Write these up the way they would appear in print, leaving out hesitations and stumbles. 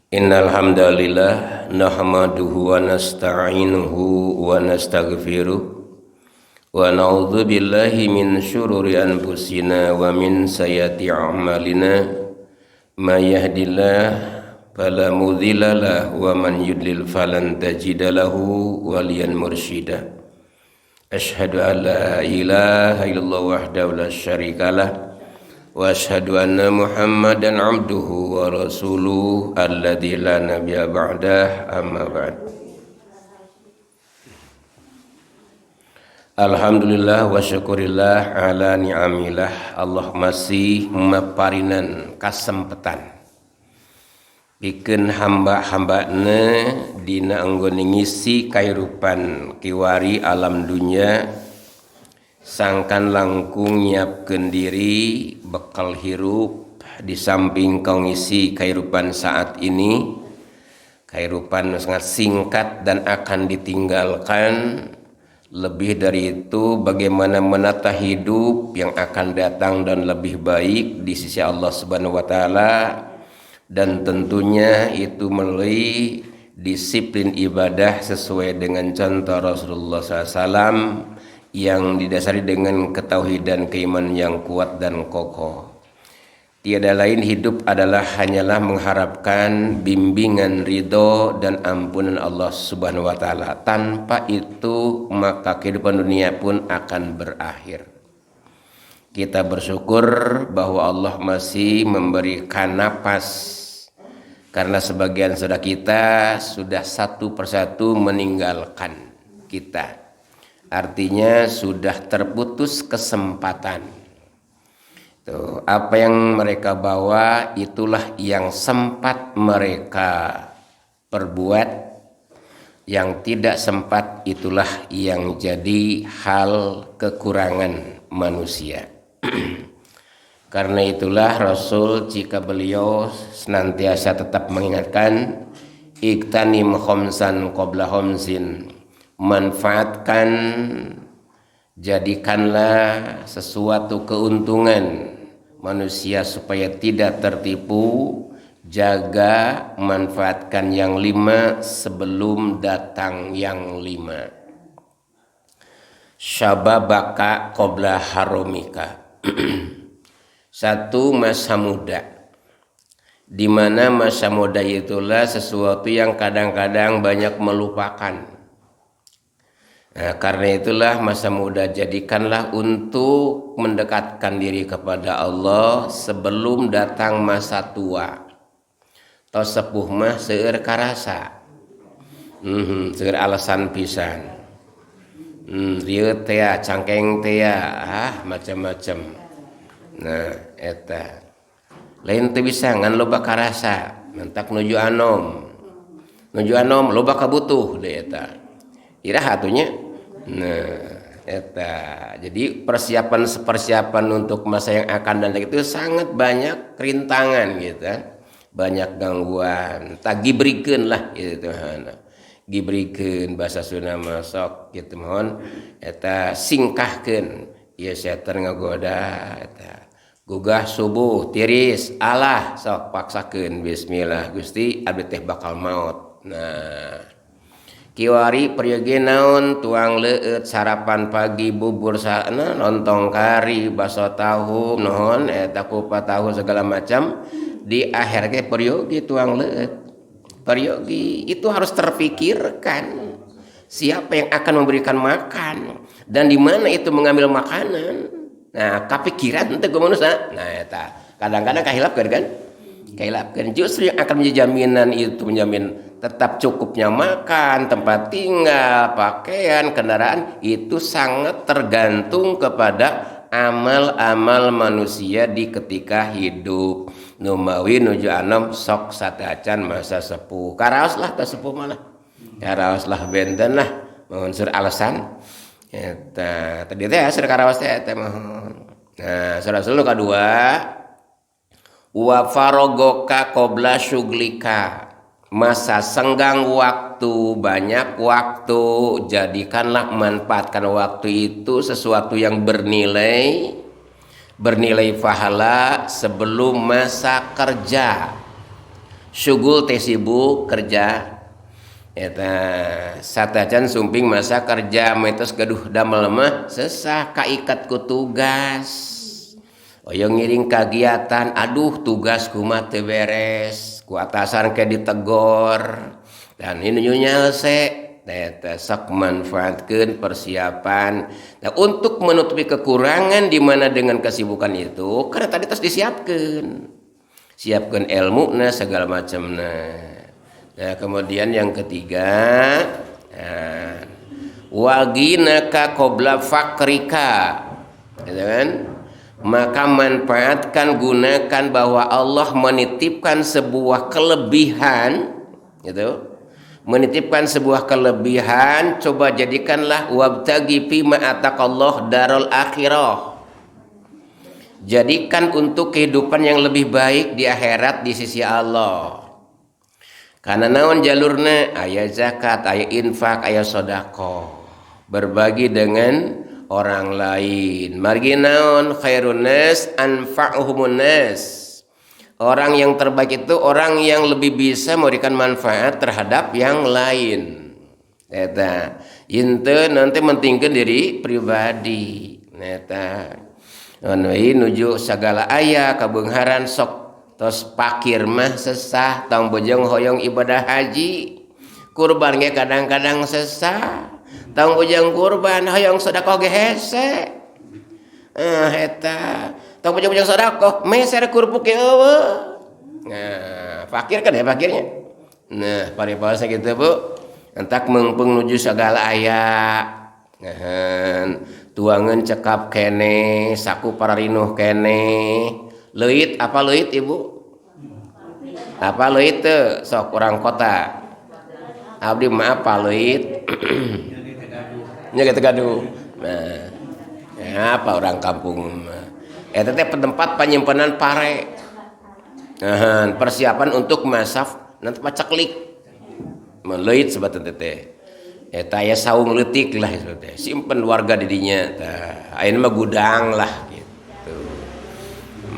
Innal hamdalillah nahmaduhu wa nasta'inuhu wa nastaghfiruh wa na'udzu billahi min syururi anfusina wa min sayyiati a'malina may yahdihillahu fala mudhillalah wa man yudlil falan tajida lahu waliyan mursyida. Asyhadu an la ilaha illallah wahdahu la syarikalah wa asyhadu anna Muhammadan abduhu wa rasuluh alladzi la nabiyya ba'dah, amma ba'd. Alhamdulillah wa syukurillah ala ni'amillah. Allah masih maparinan kasempatan bikin hamba-hambana dina anggone ngisi kairupan kiwari alam dunya, sangkan langkung nyiapkeun diri bekal hirup di samping kau ngisi kairupan saat ini, kairupan sangat singkat dan akan ditinggalkan. Lebih dari itu, bagaimana menata hidup yang akan datang dan lebih baik di sisi Allah Subhanahu wa taala, dan tentunya itu melalui disiplin ibadah sesuai dengan contoh Rasulullah SAW yang didasari dengan ketauhidan keimanan yang kuat dan kokoh. Tiada lain hidup adalah hanyalah mengharapkan bimbingan ridho dan ampunan Allah Subhanahu wa taala. Tanpa itu maka kehidupan dunia pun akan berakhir. Kita bersyukur bahwa Allah masih memberikan napas, karena sebagian saudara kita sudah satu persatu meninggalkan kita. Artinya sudah terputus kesempatan. Tuh, apa yang mereka bawa itulah yang sempat mereka perbuat, yang tidak sempat itulah yang jadi hal kekurangan manusia. Karena itulah Rasul jika beliau senantiasa tetap mengingatkan, iktanim khomsan qabla khomsin, manfaatkan, jadikanlah sesuatu keuntungan manusia supaya tidak tertipu, jaga manfaatkan yang 5 sebelum datang yang 5. Syababaka qabla haromika. Satu, masa muda, di mana masa muda itulah sesuatu yang kadang-kadang banyak melupakan. Nah, karena itulah masa muda jadikanlah untuk mendekatkan diri kepada Allah sebelum datang masa tua. Tos sepuh mah seueur karasa, seueur alasan pisan. Rieu teh cangkeng teh macam-macam. Nah, eta lain teu bisa ngan loba karasa, mentak nuju anom loba kabutuh deui eta. Iraha atunya. Nah, eta. Jadi persiapan untuk masa yang akan datang itu sangat banyak rintangan gitu. Banyak gangguan. Tak gibrikeun lah gitu. Gibrikeun bahasa Sunda masok gitu mohon eta singkahkeun ieu setan ngagoda eta. Gugah subuh tiris Allah sok paksakeun bismillah Gusti abdi teh bakal maot. Nah, kiwari peryoge naon tuang leueut sarapan pagi bubur sana lontong kari baso tahu naon eta kupat tahu segala macam di akhir ge peryoge tuang leueut. Peryogi itu harus terpikirkan siapa yang akan memberikan makan dan di mana itu mengambil makanan. Nah, kepikiran teh manusia. Nah, eta kadang-kadang kahilapkeun kan? Kahilapkeun justru yang akan menjadi jaminan itu menjamin tetap cukupnya makan, tempat tinggal, pakaian, kendaraan itu sangat tergantung kepada amal-amal manusia di ketika hidup. Numawi nuju anom sok satacan masa sepuh. Karaos lah teh sepuh malah. Karaos lah benten lah mohon sur alasan. Eta tadi teh sur karaos teh mohon. Nah, surah kedua wa farogoka qabla syuglika. Masa senggang waktu, banyak waktu, jadikanlah manfaatkan waktu itu sesuatu yang bernilai pahala sebelum masa kerja. syugul teh sibuk kerja eta satacan sumping masa kerja metos gaduh damel mah sesah kaikat ku tugas oyong ngiring kagiatan aduh tugas kumaha teu beres ku atasan ke ditegor dan ini nyelse eta sok manfaatkeun persiapan nah untuk menutupi kekurangan di mana dengan kesibukan itu karena tadi tos siapkan ilmu segala macamna. Nah kemudian yang ketiga waginaka qabla fakrika gitu kan maka manfaatkan gunakan bahwa Allah menitipkan sebuah kelebihan gitu menitipkan sebuah kelebihan coba jadikanlah wabtagi fima ataqallah darul akhirah jadikan untuk kehidupan yang lebih baik di akhirat di sisi Allah karena naon jalurna aya zakat aya infak aya sedekah berbagi dengan orang lain margi naon khairun nas anfa'uhumun nas orang yang terbaik itu orang yang lebih bisa memberikan manfaat terhadap yang lain eta henteu nanti mentingkeun diri pribadi eta nuju segala aya kabeungharan sok tos pakir mah sesah tong bojong hoyong ibadah haji kurban ge kadang-kadang sesah tong bojong kurban hoyong sedekah ge hese eta tong bojong sedekah meser kurpuk ge eueuh nah fakir kan ya fakirnya nah paripaosa kitu Bu entak meungpeung nuju segala aya tuangan cekap kene saku pararinuh kene leuit apa leuit Ibu apa leuit teu sok urang kota abdi mah apa leuit nya teh gaduh nah ya apa orang kampung eta teh tempat penyimpanan pare persiapan untuk masaf nanti pacaklik leuit sebatas teh eta aya saung leutik lah teh simpen warga di dinya tah ayeuna mah gudang lah gitu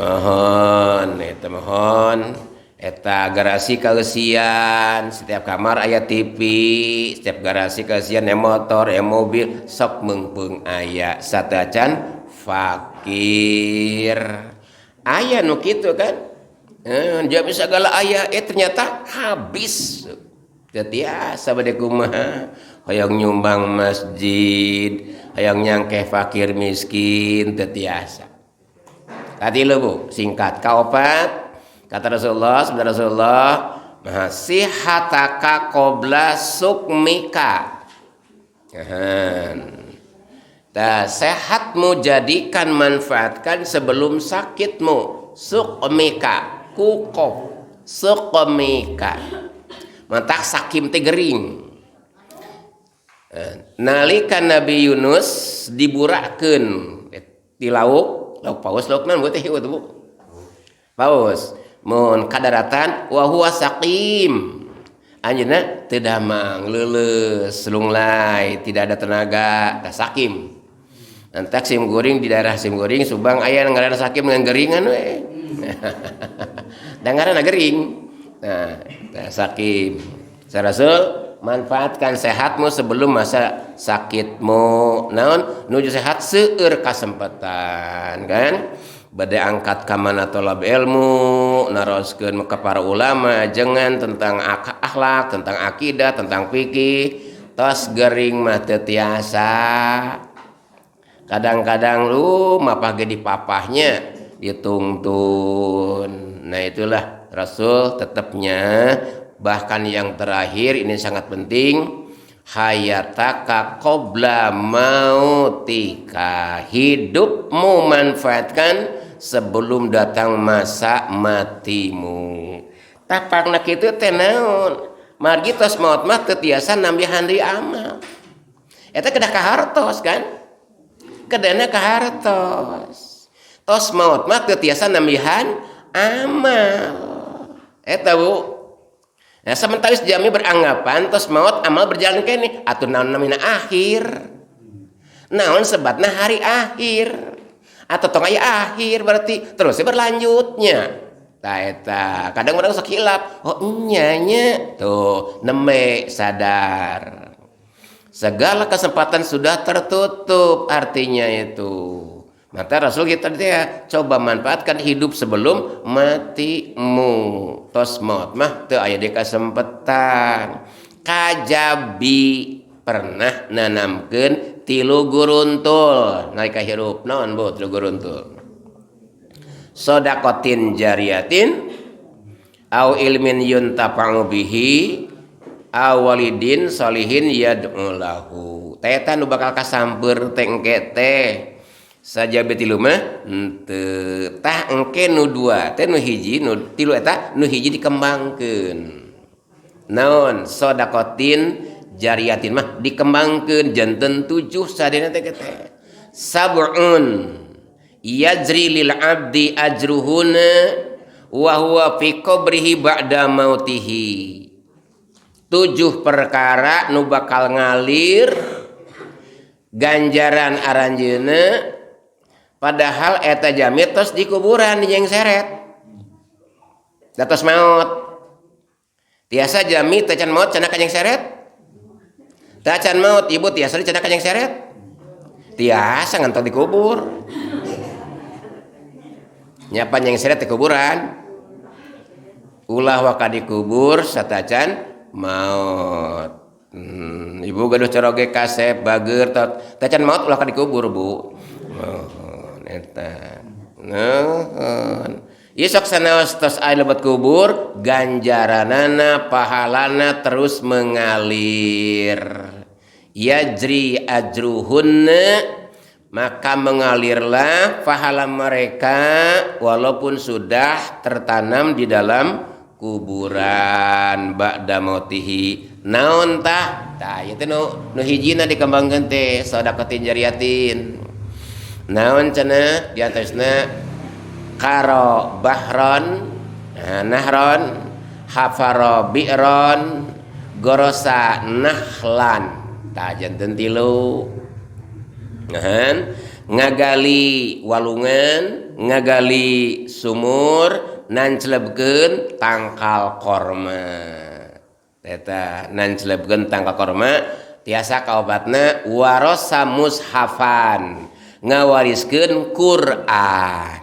mohon eta garasi kaeusian setiap kamar aya TV setiap garasi kaeusian aya motor aya mobil sok meungpeung aya satacan fakir aya nu kitu kan jami sagala aya ternyata habis tiasa bade kumaha hoyong nyumbang masjid hoyong nyangkeh fakir miskin tiasa katilu Bu singkat kaopat kata Rasulullah sabda Rasulullah sihataka qabla sukmika sehatmu jadikan manfaatkan sebelum sakitmu sukmika kukof sukmika mantak sakim teh gering nalika Nabi Yunus diburakeun di lauk paus lauk naon teh ieu Bu paus mun kadaratan wa huwa saqim anjeunna teu damang leuleus lunglai tidak ada tenaga tah sakim antak sim goring di daerah sim goring subang aya ngaranna sakim dengan geringan we dan ngaranna gering nah sakim Rasul manfaatkan sehatmu sebelum masa sakitmu naon nuju sehat seueur kasempatan kan bade angkat ka mana tolab ilmu naroskeun ka para ulama jangan tentang akhlak tentang akidah tentang fikih tos gering mah teu tiasa kadang-kadang lu mapah ge di papahnya ditungtun nah itulah Rasul tetapnya bahkan yang terakhir ini sangat penting hayataka qabla mautika hidupmu manfaatkan sebelum datang masa matimu tapakna kitu teh naon margi tos maot mah teu tiasa nambihan deui amal eta kedah kahartos kan kedana kahartos tos maot mah teu tiasa nambihan amal eta Bu nah sementara jami beranggapan tos maot amal berjalan kene atuh naon namina akhir naon sebatna hari akhir atau tong aya akhir berarti terus berlanjutnya Ta eta kadang orang sok hilap, oh nya tuh neme sadar. Segala kesempatan sudah tertutup artinya itu. Maka Rasul kita dia coba manfaatkan hidup sebelum matimu. Tos maut mah teu aya di kesempatan. Kajabi pernah nanamkeun 3 guruntul naik ka hirup naon bu 3 guruntul. Sodakotin jariyatin au ilmin yuntafa'u bihi awalidin solihin yad'u lahu. Eta nu bakal kasampeur teh engke teh saja betilu mah henteu tah engke nu 2 teh nu hiji nu 3 eta nu hiji dikembangkeun. Naon sodakotin jariyatin mah dikembangkeun janten 7 sadena teh teh. Sab'un yajri lil abdi ajruhuna wa huwa fi qabrihi ba'da mautihi. 7 perkara nu bakal ngalir ganjaran aranjeuna padahal eta jami tos di kuburan di yang seret datos maut. Tiasa jami teh can maut cenah ka yang seret, teh can maut ibu tiasa di cenah ka yang seret, tiasa ngantos dikubur. Nyapa yang seret di kuburan ulah waka dikubur satacan maut. Ibu gaduh coroge kasep bager tacan maut ulah ka dikubur bu. Eta ieu sok sanaos tos aya lebat kubur ganjaranana pahalana terus mengalir. Yajri ajruhunna maka mengalirlah pahala mereka walaupun sudah tertanam di dalam kuburan ba'da mautihi. Naon tah? Tah ieu teh nu hijina dikembangkeun teh sedekatin jariyatin. Naon cenah? Di atasna karo bahron, nahron, hafaro bi'ron, gorosa nahlan. Tah janten 3. Ngagali walungan, ngagali sumur, nanclebkeun tangkal korma. Eta nanclebkeun tangkal korma tiasa kaobatna warosa mushafan, ngawariskeun Quran.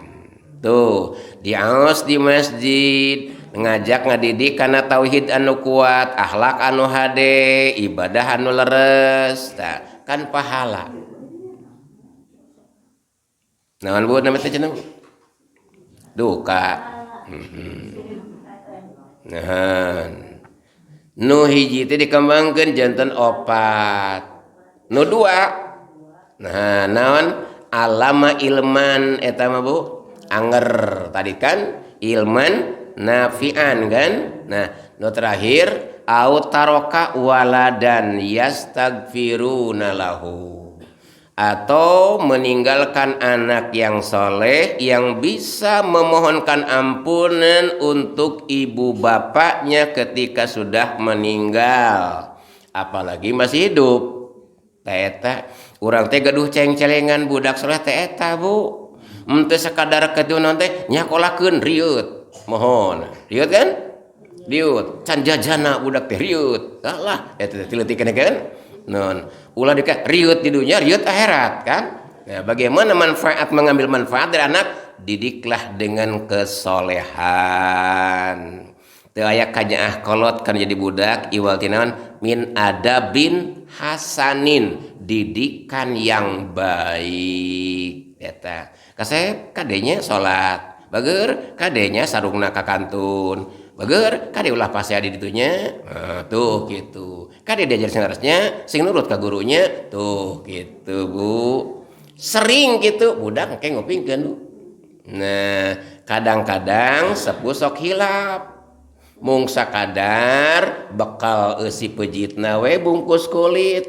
Tuh, diaos di masjid, ngajak ngadidik kana tauhid anu kuat, akhlak anu hade, ibadah anu leres, tah kan pahala. Naon bu nama teh cenah duka. Nah, nu hiji teh dikembangkeun janten 4. Nu 2 nah naon alama ilman eta mah bu anger tadi kan ilman nafian kan. Nah nu terakhir au taroka waladan yastaghfiruna lahu atau meninggalkan anak yang soleh yang bisa memohonkan ampunan untuk ibu bapaknya ketika sudah meninggal apalagi masih hidup. Eta urang teh gaduh ceng-celengan budak soleh teh eta bu teu sakadar ketunan teh nyakolakeun rieut mohon rieut kan rieut can jajana budak teh rieut lah eta tileutik kan non ulah dika riut di dunia riut akhirat kan. Nah, bagaimana manfaat mengambil manfaat dari anak didiklah dengan kesolehan. Teu aya kanyaah kolot kan jadi budak iwal tinaon min adabin hasanin didikan yang baik eta. Kasep kadenya salat bager kadenya sarungna ka kantun bager kade ulah pase adi ditunya tuh gitu kade diajar sing harusnya sing nurut ka gurunya tuh gitu bu sering gitu budak engke ngopingkeun bu. Nah kadang-kadang sepuh sok hilap mung sakadar bekal eusi pejitna we bungkus kulit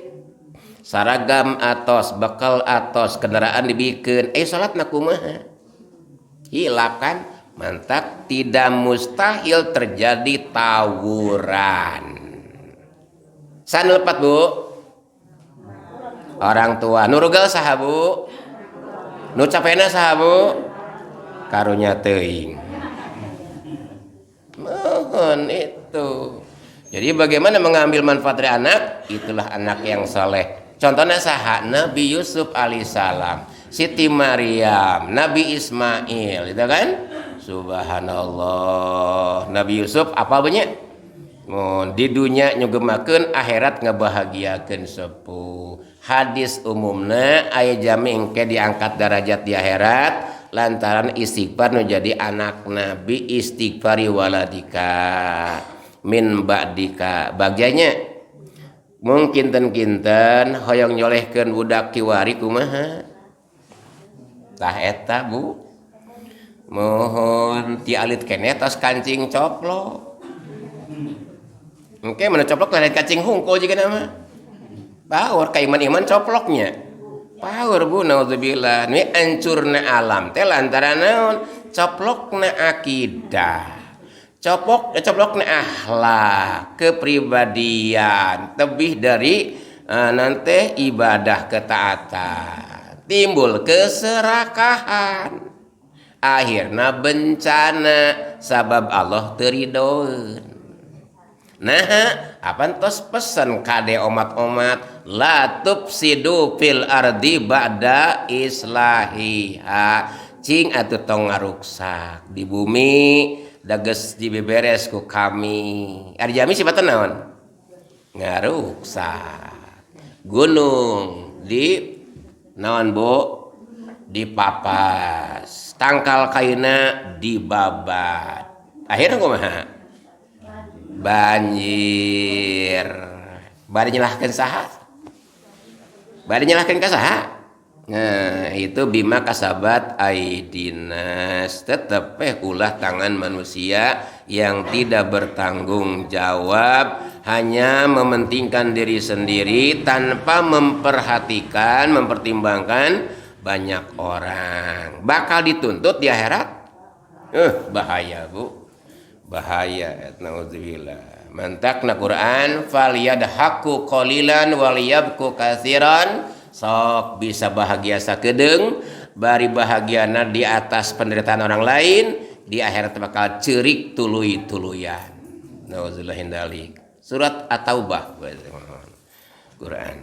saragam atos bekal atos kendaraan dibikeun salatna kumaha hilap kan. Mantap, tidak mustahil terjadi tawuran. San lepat bu, orang tua. Nurugal saha bu, nu capena saha bu, karunya teuing. itu. Jadi bagaimana mengambil manfaat dari anak? Itulah anak yang soleh. Contohnya saha Nabi Yusuf alaihissalam, Siti Maryam, Nabi Ismail, itu kan? Subhanallah. Nabi Yusuf apa banyak? Di dunia nyugemakeun, akhirat ngebahagiakeun sepuh. Hadis umumna aya jami engke diangkat derajat di akhirat lantaran istighfar nu jadi anak Nabi, istighfari waladika min ba'dika. Bagiannya mungkin kinten hoyong nyolehkeun budak kiwari kumaha? Tah eta Bu. Mohon ti alit keneh tos kancing coplok. Engke mana coplok lain kancing hungkul juga nama. Power ka iman-iman coploknya. Power Bu, naudzubillah. Ini hancurna alam teh lantaran naon? Coplokna akidah. Coplokna akhlak, kepribadian, lebih dari nanti ibadah ketaatan. Timbul keserakahan. Akhirna bencana sabab Allah teridoeun. Nah, apa tos pesan kade omat-omat la tufsidu fil ardi ba'da islahiha. Cing atuh tong ngaruksak di bumi dages dibeberes ku kami. Ari jami sifatan naon? Ngaruksak. Gunung di naon Bu? Dipapas. Tangkal kaina dibabat. Akhirnya kumaha? Banjir. Bari nyelahkeun saha? Bari nyelahkeun ka saha? Nah, itu bima kasabat aidinas. Tetep ulah tangan manusia yang tidak bertanggung jawab, hanya mementingkan diri sendiri tanpa memperhatikan, mempertimbangkan banyak orang. Bakal dituntut di akhirat. Bahaya Bu. Bahaya, naudzubillah. Mantakna Quran falyadhaku qalilan waliyabku katsiran. Sok bisa bahagia sakedeung, bari bahagiana di atas penderitaan orang lain, di akhirat bakal ceurik tuluy-tuluyan. Nauzubillah min dzalik. Surat At-Taubah Quran.